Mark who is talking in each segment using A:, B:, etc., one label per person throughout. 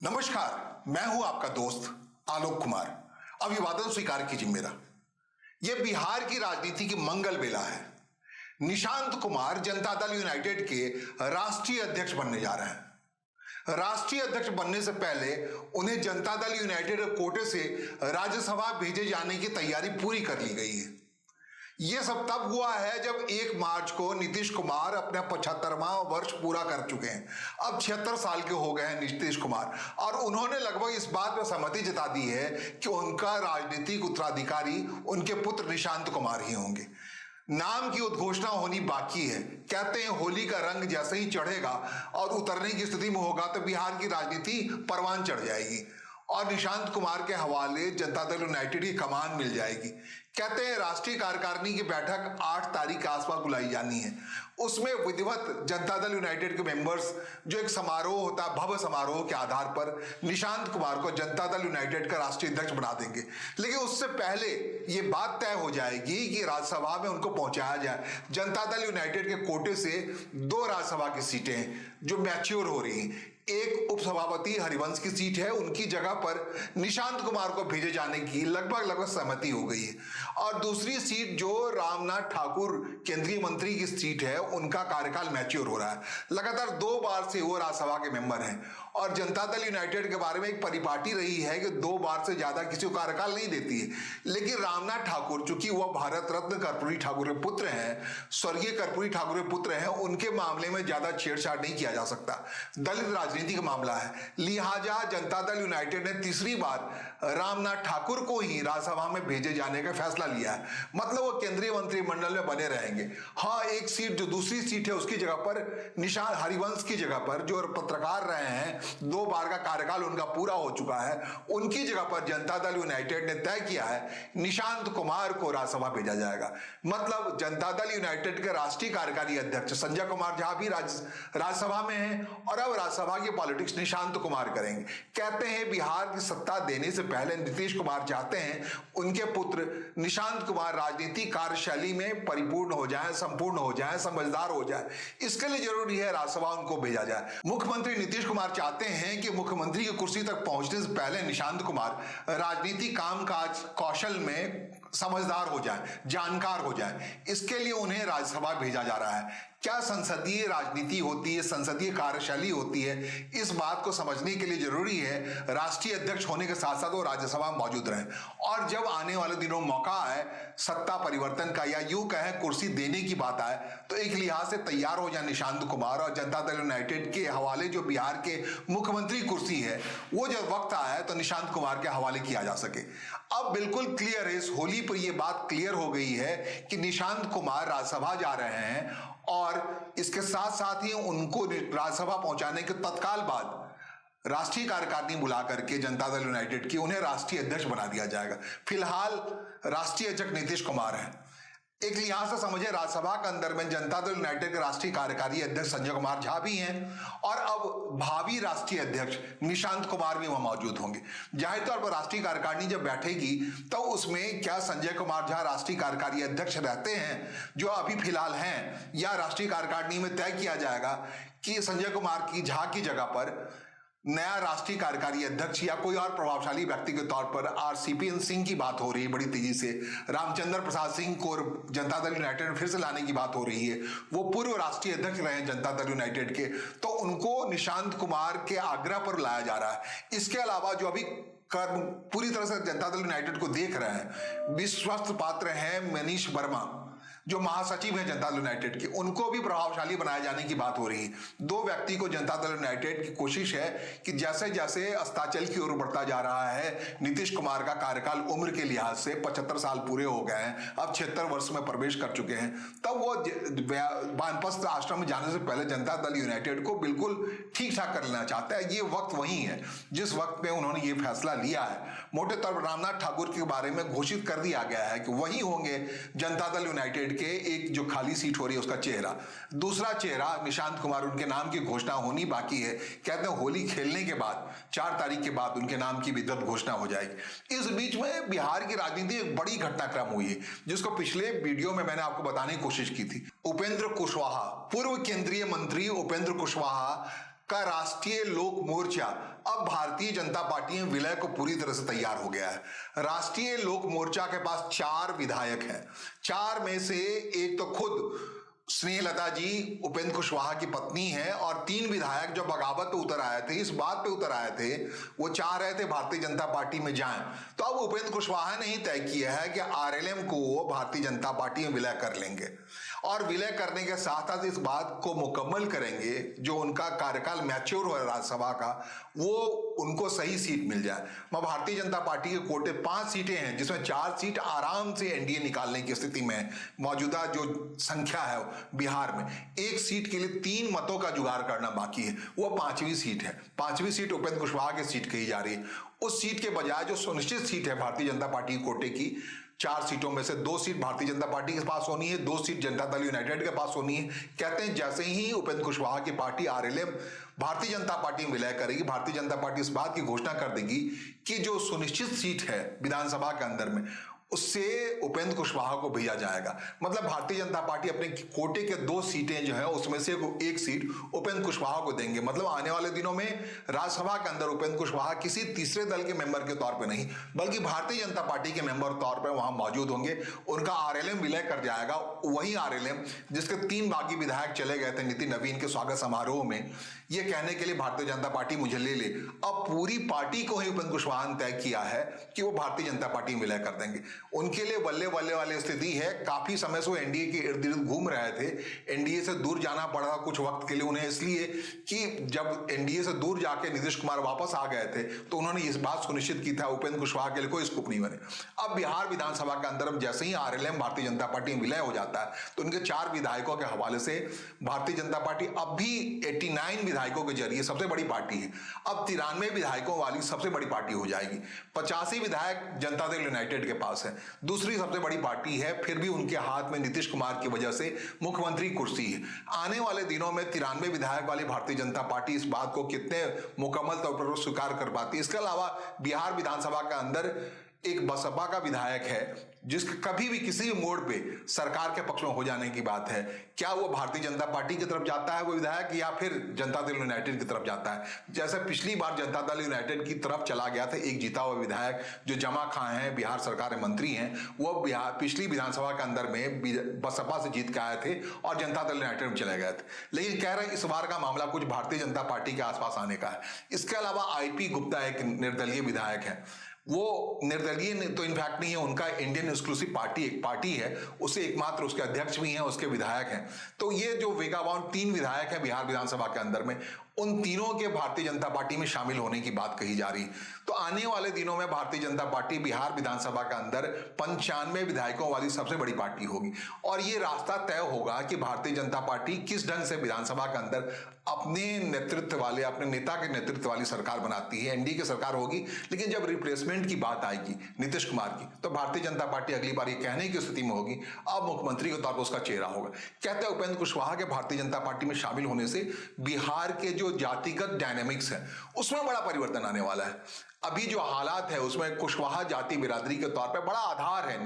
A: नमस्कार, मैं हूं आपका दोस्त आलोक कुमार। अभिवादन स्वीकार कीजिए मेरा। यह बिहार की राजनीति की मंगल बेला है। निशांत कुमार जनता दल यूनाइटेड के राष्ट्रीय अध्यक्ष बनने जा रहे हैं। राष्ट्रीय अध्यक्ष बनने से पहले उन्हें जनता दल यूनाइटेड के कोटे से राज्यसभा भेजे जाने की तैयारी पूरी कर ली गई है। यह सब तब हुआ है जब 1 मार्च को नीतीश कुमार अपना 75वां वर्ष पूरा कर चुके हैं। अब 76 साल के हो गए हैं नीतीश कुमार, और उन्होंने लगभग इस बात पर सहमति जता दी है कि उनका राजनीतिक उत्तराधिकारी उनके पुत्र निशांत कुमार ही होंगे। नाम की उद्घोषणा होनी बाकी है। कहते हैं होली का रंग जैसे ही चढ़ेगा और उतरने की स्थिति में होगा तो बिहार की राजनीति परवान चढ़ जाएगी और निशांत कुमार के हवाले जनता दल यूनाइटेड की कमान मिल जाएगी। कहते हैं राष्ट्रीय कार्यकारिणी की बैठक 8 तारीख के आसपास बुलाई जानी है। उसमें विधिवत जनता दल यूनाइटेड के मेंबर्स जो एक समारोह होता है, भव्य समारोह के आधार पर निशांत कुमार को जनता दल यूनाइटेड का राष्ट्रीय अध्यक्ष बना देंगे। लेकिन उससे पहले ये बात तय हो जाएगी कि राज्यसभा में उनको पहुंचाया जाए। जनता दल यूनाइटेड के कोटे से 2 राज्यसभा की सीटें जो मैच्योर हो रही हैं, एक उपसभापति हरिवंश की सीट है, उनकी जगह पर निशांत कुमार को भेजे जाने की लगभग सहमति हो गई है। और दूसरी सीट जो रामनाथ ठाकुर केंद्रीय मंत्री की सीट है, उनका कार्यकाल मैच्योर हो रहा है। लगातार 2 बार से वो राज्यसभा के मेंबर हैं और जनता दल यूनाइटेड के बारे में एक परिपाटी रही है कि 2 बार से ज्यादा किसी को कार्यकाल नहीं देती है। लेकिन रामनाथ ठाकुर, चूंकि वह भारत रत्न कर्पूरी ठाकुर के पुत्र हैं, स्वर्गीय कर्पूरी ठाकुर के पुत्र हैं, उनके मामले में ज्यादा छेड़छाड़ नहीं किया जा सकता। दलित राजनीति का मामला है, लिहाजा जनता दल यूनाइटेड ने तीसरी बार रामनाथ ठाकुर को ही राज्यसभा में भेजे जाने का फैसला लिया है। मतलब वो केंद्रीय मंत्रिमंडल में बने रहेंगे। हाँ, एक सीट जो दूसरी सीट है उसकी जगह पर निशांत हरिवंश की जगह पर जो पत्रकार रहे हैं, 2 बार का कार्यकाल उनका पूरा हो चुका है, उनकी जगह पर जनता दल यूनाइटेड ने तय किया है निशांत कुमार को राज्यसभा भेजा जाएगा। मतलब जनता दल यूनाइटेड के राष्ट्रीय कार्यकारी अध्यक्ष संजय कुमार झा भी राज्यसभा में हैं और अब राज्यसभा की पॉलिटिक्स निशांत कुमार करेंगे। कहते हैं बिहार की सत्ता देने से पहले नीतीश कुमार चाहते हैं उनके पुत्र निशांत कुमार राजनीति कार्यशैली में परिपूर्ण हो जाए, संपूर्ण हो जाए, समझदार हो जाए। इसके लिए जरूरी है राज्यसभा उनको भेजा जाए। मुख्यमंत्री नीतीश कुमार चाहते हैं कि मुख्यमंत्री की कुर्सी तक पहुंचने से पहले निशांत कुमार राजनीति कामकाज कौशल में समझदार हो जाए, जानकार हो जाए। इसके लिए उन्हें राज्यसभा भेजा जा रहा है। क्या संसदीय राजनीति होती है, संसदीय कार्यशैली होती है, इस बात को समझने के लिए जरूरी है राष्ट्रीय अध्यक्ष होने के साथ साथ वो राज्यसभा में मौजूद रहें। और जब आने वाले दिनों मौका आए सत्ता परिवर्तन का या यूं कहें कुर्सी देने की बात आए, तो एक लिहाज से तैयार हो जाए निशांत कुमार और जनता दल यूनाइटेड के हवाले जो बिहार के मुख्यमंत्री कुर्सी है, वो जब वक्त आए तो निशांत कुमार के हवाले किया जा सके। अब बिल्कुल क्लियर है, इस होली पर यह बात क्लियर हो गई है कि निशांत कुमार राज्यसभा जा रहे हैं और इसके साथ साथ ही उनको राज्यसभा पहुंचाने के तत्काल बाद राष्ट्रीय कार्यकारिणी बुला करके जनता दल यूनाइटेड की उन्हें राष्ट्रीय अध्यक्ष बना दिया जाएगा। फिलहाल राष्ट्रीय अध्यक्ष नीतीश कुमार हैं। एक लिहाज से समझे राज्यसभा के अंदर में जनता दल यूनाइटेड के राष्ट्रीय कार्यकारी अध्यक्ष संजय कुमार झा भी हैं और अब भावी राष्ट्रीय अध्यक्ष निशांत कुमार भी वहां मौजूद होंगे। जाहिर तौर पर राष्ट्रीय कार्यकारिणी जब बैठेगी तो उसमें क्या संजय कुमार झा राष्ट्रीय कार्यकारी अध्यक्ष रहते हैं जो अभी फिलहाल हैं, या राष्ट्रीय कार्यकारिणी में तय किया जाएगा कि संजय कुमार की झा की जगह पर नया राष्ट्रीय कार्यकारी अध्यक्ष या कोई और प्रभावशाली व्यक्ति के तौर पर आरसीपी सिंह की बात हो रही है बड़ी तेजी से। रामचंद्र प्रसाद सिंह को जनता दल यूनाइटेड में फिर से लाने की बात हो रही है। वो पूर्व राष्ट्रीय अध्यक्ष रहे हैं जनता दल यूनाइटेड के, तो उनको निशांत कुमार के आग्रह पर लाया जा रहा है। इसके अलावा जो अभी कर्म पूरी तरह से जनता दल यूनाइटेड को देख रहे हैं, विश्वस्त पात्र हैं मनीष वर्मा जो महासचिव हैं जनता दल यूनाइटेड के, उनको भी प्रभावशाली बनाए जाने की बात हो रही है। 2 व्यक्ति को जनता दल यूनाइटेड की कोशिश है कि जैसे जैसे अस्ताचल की ओर बढ़ता जा रहा है, नीतीश कुमार का कार्यकाल उम्र के लिहाज से 75 साल पूरे हो गए हैं, अब 76 वर्ष में प्रवेश कर चुके हैं, तब वो वानप्रस्थ आश्रम में जाने से पहले जनता दल यूनाइटेड को बिल्कुल ठीक ठाक कर लेना चाहता है। ये वक्त वही है जिस वक्त में उन्होंने ये फैसला लिया है। मोटे तौर पर रामनाथ ठाकुर के बारे में घोषित कर दिया गया है कि वही होंगे जनता दल यूनाइटेड के एक जो खाली सीट हो रही है उसका चेहरा। दूसरा चेहरा निशांत कुमार, उनके नाम की घोषणा होनी बाकी है। कहते हैं होली खेलने के बाद 4 तारीख के बाद उनके नाम की विधिवत घोषणा हो जाएगी। इस बीच में बिहार की राजनीति एक बड़ी घटनाक्रम हुई है जिसको पिछले वीडियो में मैंने आपको बताने की कोशिश की थी। उपेंद्र कुशवाहा, पूर्व केंद्रीय मंत्री उपेंद्र कुशवाहा का राष्ट्रीय लोक मोर्चा अब भारतीय जनता पार्टी में विलय को पूरी तरह से तैयार हो गया है। राष्ट्रीय लोक मोर्चा के पास 4 विधायक हैं। 4 में से एक तो खुद स्नेहलता जी उपेंद्र कुशवाहा की पत्नी है, और 3 विधायक जो बगावत पे उतर आए थे, इस बात पे उतर आए थे, वो चाह रहे थे भारतीय जनता पार्टी में जाएं। तो अब उपेंद्र कुशवाहा ने ही तय किया है कि आरएलएम को वो भारतीय जनता पार्टी में विलय कर लेंगे, और विलय करने के साथ साथ इस बात को मुकम्मल करेंगे जो उनका कार्यकाल मैच्योर हो राज्यसभा का, वो उनको सही सीट मिल जाए। मैं भारतीय जनता पार्टी के कोटे 5 सीटें हैं, जिसमें 4 सीट आराम से एनडीए निकालने की स्थिति में है। मौजूदा जो संख्या है बिहार में, 1 सीट के लिए 3 मतों का जुगाड़ करना बाकी है, वो 5वीं सीट है। 5वीं सीट उपेंद्र कुशवाहा की सीट कही जा रही है। उस सीट के बजाय जो सुनिश्चित सीट है भारतीय जनता पार्टी के कोटे की, 4 सीटों में से 2 सीट भारतीय जनता पार्टी के पास होनी है, 2 सीट जनता दल यूनाइटेड के पास होनी है। कहते हैं जैसे ही उपेंद्र कुशवाहा की party RLM Bharatiya Janata party में विलय करेगी, भारतीय जनता पार्टी इस बात की घोषणा कर देगी कि जो सुनिश्चित सीट है विधानसभा के अंदर में, उससे उपेंद्र कुशवाहा को भेजा जाएगा। मतलब भारतीय जनता पार्टी अपने कोटे के 2 सीटें जो है उसमें से 1 सीट उपेंद्र कुशवाहा को देंगे। मतलब आने वाले दिनों में राज्यसभा के अंदर उपेंद्र कुशवाहा किसी तीसरे दल के मेंबर के तौर पे नहीं, बल्कि भारतीय जनता पार्टी के मेंबर तौर पे वहां मौजूद होंगे। उनका आरएलएम विलय कर जाएगा, वही आरएलएम जिसके 3 बागी विधायक चले गए थे नितिन नवीन के स्वागत समारोह में, ये कहने के लिए भारतीय जनता पार्टी मुझे ले ले। अब पूरी पार्टी को ही उपेंद्र कुशवाहा ने तय किया है कि वो भारतीय जनता पार्टी में विलय कर देंगे। उनके लिए बल्ले बल्ले वाली स्थिति है। काफी समय से वो एनडीए के इर्द गिर्द घूम रहे थे। एनडीए से दूर जाना पड़ा कुछ वक्त के लिए उन्हें, इसलिए कि जब एनडीए से दूर जाके नीतीश कुमार वापस आ गए थे तो उन्होंने इस बात सुनिश्चित की था उपेंद्र कुशवाहा के लिए कोई स्कूप नहीं बने। अब बिहार विधानसभा के अंदर जैसे ही आरएलएम भारतीय जनता पार्टी में विलय हो जाता है तो उनके 4 विधायकों के हवाले से भारतीय जनता पार्टी अब भी 89 विधायकों के जरिए सबसे बड़ी पार्टी है। अब 93 विधायकों वाली सबसे बड़ी पार्टी हो जाएगी। 85 विधायक जनता दल यूनाइटेड के पास है, दूसरी सबसे बड़ी पार्टी है। फिर भी उनके हाथ में नीतीश कुमार की वजह से मुख्यमंत्री कुर्सी है। आने वाले दिनों में 93 विधायक वाली भारतीय जनता पार्टी इस बात को कितने मुकम्मल तौर पर स्वीकार कर पाती है। इसके अलावा बिहार विधानसभा के अंदर एक बसपा का विधायक है जिसके कभी भी किसी भी मोड़ पे सरकार के पक्ष में हो जाने की बात है, क्या वो भारतीय जनता पार्टी की तरफ जाता है वो विधायक, या फिर जनता दल यूनाइटेड की तरफ जाता है? जैसे पिछली बार जनता दल यूनाइटेड की तरफ चला गया था एक जीता हुआ विधायक जो जमा खां हैं, बिहार सरकार में मंत्री हैं, वो बिहार पिछली विधानसभा के अंदर में बसपा से जीत के आए थे और जनता दल यूनाइटेड में चले गए थे। लेकिन कह रहे हैं इस बार का मामला कुछ भारतीय जनता पार्टी के आसपास आने का है। इसके अलावा आईपी गुप्ता एक निर्दलीय विधायक है, वो निर्दलीय तो इनफैक्ट नहीं है, उनका इंडियन एक्सक्लूसिव पार्टी एक पार्टी है, उसे एकमात्र उसके अध्यक्ष भी हैं, उसके विधायक हैं। तो ये जो वेगाबाउंड 3 विधायक हैं बिहार विधानसभा के अंदर में, उन तीनों के भारतीय जनता पार्टी में शामिल होने की बात कही जा रही। तो आने वाले दिनों में भारतीय जनता पार्टी बिहार विधानसभा के अंदर 95 विधायकों वाली सबसे बड़ी पार्टी होगी, और ये रास्ता तय होगा कि भारतीय जनता पार्टी किस ढंग से विधानसभा के अंदर अपने नेतृत्व वाले, अपने नेता के नेतृत्व वाली सरकार बनाती है। एनडीए की सरकार होगी, लेकिन जब रिप्लेसमेंट की बात आएगी नीतीश कुमार की, तो भारतीय जनता पार्टी अगली बार ये कहने की स्थिति में होगी अब मुख्यमंत्री के तौर पर उसका चेहरा होगा। कहते हैं उपेंद्र कुशवाहा के भारतीय जनता पार्टी में शामिल होने से बिहार के जो जातिगत डायनेमिक्स है उसमें बड़ा परिवर्तन आने वाला है। अभी जो हालात है उसमें कुशवाहा जाति बिरादरी के तौर पर बड़ा आधार है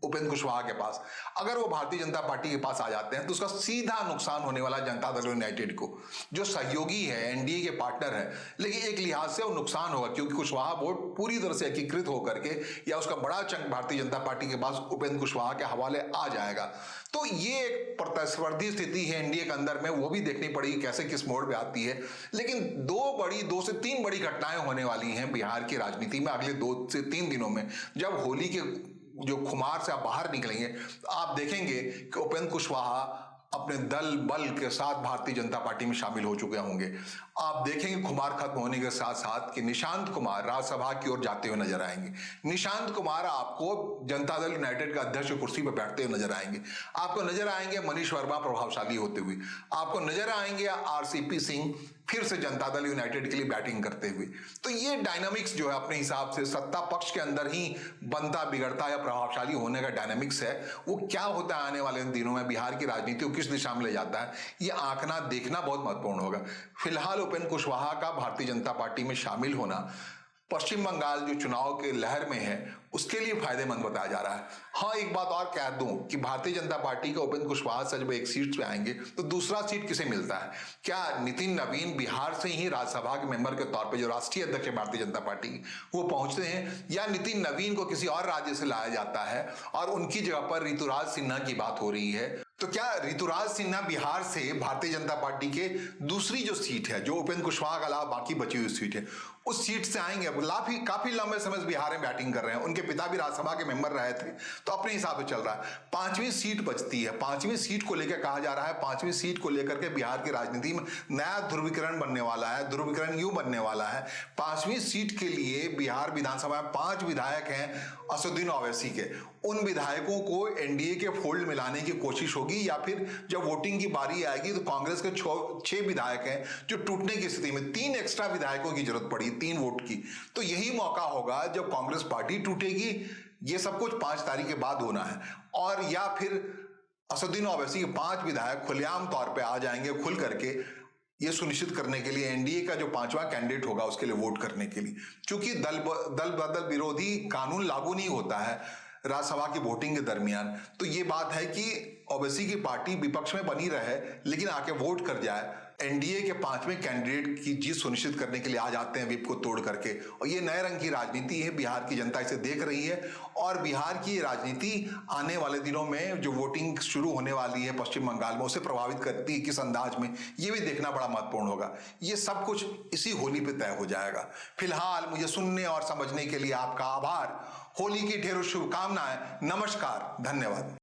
A: उपेंद्र कुशवाहा के पास। अगर वो भारतीय जनता पार्टी के पास आ जाते हैं तो उसका सीधा नुकसान होने वाला जनता दल यूनाइटेड को, जो सहयोगी है, एनडीए के पार्टनर है। लेकिन एक लिहाज से वो नुकसान होगा क्योंकि कुशवाहा वोट पूरी तरह से एकीकृत होकर के, या उसका बड़ा चंक भारतीय जनता पार्टी के पास उपेंद्र कुशवाहा के हवाले आ जाएगा। तो ये एक प्रतिस्पर्धी स्थिति है एनडीए के अंदर में, वो भी देखनी पड़ेगी कैसे किस मोड़ पे आती है। लेकिन 2 से 3 बड़ी घटनाएं होने वाली हैं बिहार की राजनीति में अगले 2 से 3 दिनों में। जब होली के जो खुमार से आप बाहर निकलेंगे तो आप देखेंगे कि उपेंद्र कुशवाहा अपने दल बल के साथ भारतीय जनता पार्टी में शामिल हो चुके होंगे। आप देखेंगे खुमार खत्म होने के साथ साथ कि निशांत कुमार राज्यसभा की ओर जाते हुए नजर आएंगे। निशांत कुमार आपको जनता दल यूनाइटेड का अध्यक्ष कुर्सी पर बैठते हुए नजर आएंगे। आपको नजर आएंगे मनीष वर्मा प्रभावशाली होते हुए, आपको नजर आएंगे आरसीपी सिंह फिर से जनता दल यूनाइटेड के लिए बैटिंग करते हुए। तो ये डायनामिक्स जो है अपने हिसाब से सत्ता पक्ष के अंदर ही बनता बिगड़ता या प्रभावशाली होने का डायनामिक्स है, वो क्या होता है आने वाले दिनों में बिहार की राजनीति को किस दिशा में ले जाता है, ये आंकना देखना बहुत महत्वपूर्ण होगा। फिलहाल उपेंद्र कुशवाहा का भारतीय जनता पार्टी में शामिल होना पश्चिम बंगाल जो चुनाव के लहर में है उसके लिए फायदेमंद बताया जा रहा है। हाँ, एक बात और कह दूं कि भारतीय जनता पार्टी के उपेंद्र कुशवाहा से जब एक सीट पे आएंगे तो दूसरा सीट किसे मिलता है? क्या नितिन नवीन बिहार से ही राज्यसभा के मेंबर के तौर पे, जो राष्ट्रीय अध्यक्ष है भारतीय जनता पार्टी की, वो पहुंचते हैं, या नितिन नवीन को किसी और राज्य से लाया जाता है और उनकी जगह पर ऋतुराज सिन्हा की बात हो रही है? तो क्या ऋतुराज सिन्हा बिहार से भारतीय जनता पार्टी के दूसरी जो सीट है, जो उपेंद्र कुशवाहा के अलावा बाकी बची हुई सीट है, उस सीट से आएंगे? काफी लंबे समय से बिहार में बैटिंग कर रहे हैं, उनके पिता भी राज्यसभा के मेंबर रहे थे, तो अपने हिसाब से चल रहा है। पांचवी सीट बचती है, पांचवी सीट को लेकर कहा जा रहा है, पांचवी सीट को लेकर के बिहार की राजनीति में नया ध्रुवीकरण बनने वाला है। ध्रुवीकरण यूं बनने वाला है, पांचवी सीट के लिए बिहार विधानसभा में 5 विधायक हैं असदुद्दीन ओवैसी के, उन विधायकों को एनडीए के फोल्ड में लाने की कोशिश होगी, या फिर जब वोटिंग की बारी आएगी तो कांग्रेस के 6 विधायक हैं जो टूटने की स्थिति में, 3 एक्स्ट्रा विधायकों की जरूरत पड़ी 3 वोट की, तो यही मौका होगा जब कांग्रेस पार्टी टूटेगी। ये सब कुछ 5 तारीख के बाद होना है, और या फिर असदुद्दीन ओवैसी के 5 विधायक खुलेआम तौर पे आ जाएंगे, खुल करके ये सुनिश्चित करने के लिए एनडीए का जो 5वां कैंडिडेट होगा उसके लिए वोट करने के लिए। क्योंकि दल बदल विरोधी कानून लागू नहीं होता है राज्यसभा की वोटिंग के दरमियान, तो ये बात है कि ओवैसी की पार्टी विपक्ष में बनी रहे लेकिन आके वोट कर जाए। एनडीए के 5वें कैंडिडेट की जीत सुनिश्चित करने के लिए आ जाते हैं विप को तोड़ करके, और ये नए रंग की राजनीति है। बिहार की जनता इसे देख रही है, और बिहार की राजनीति आने वाले दिनों में जो वोटिंग शुरू होने वाली है पश्चिम बंगाल में, उसे प्रभावित करती है किस अंदाज में, ये भी देखना बड़ा महत्वपूर्ण होगा। ये सब कुछ इसी होली पे तय हो जाएगा। फिलहाल मुझे सुनने और समझने के लिए आपका आभार। होली की ढेरों शुभकामनाएं। नमस्कार, धन्यवाद।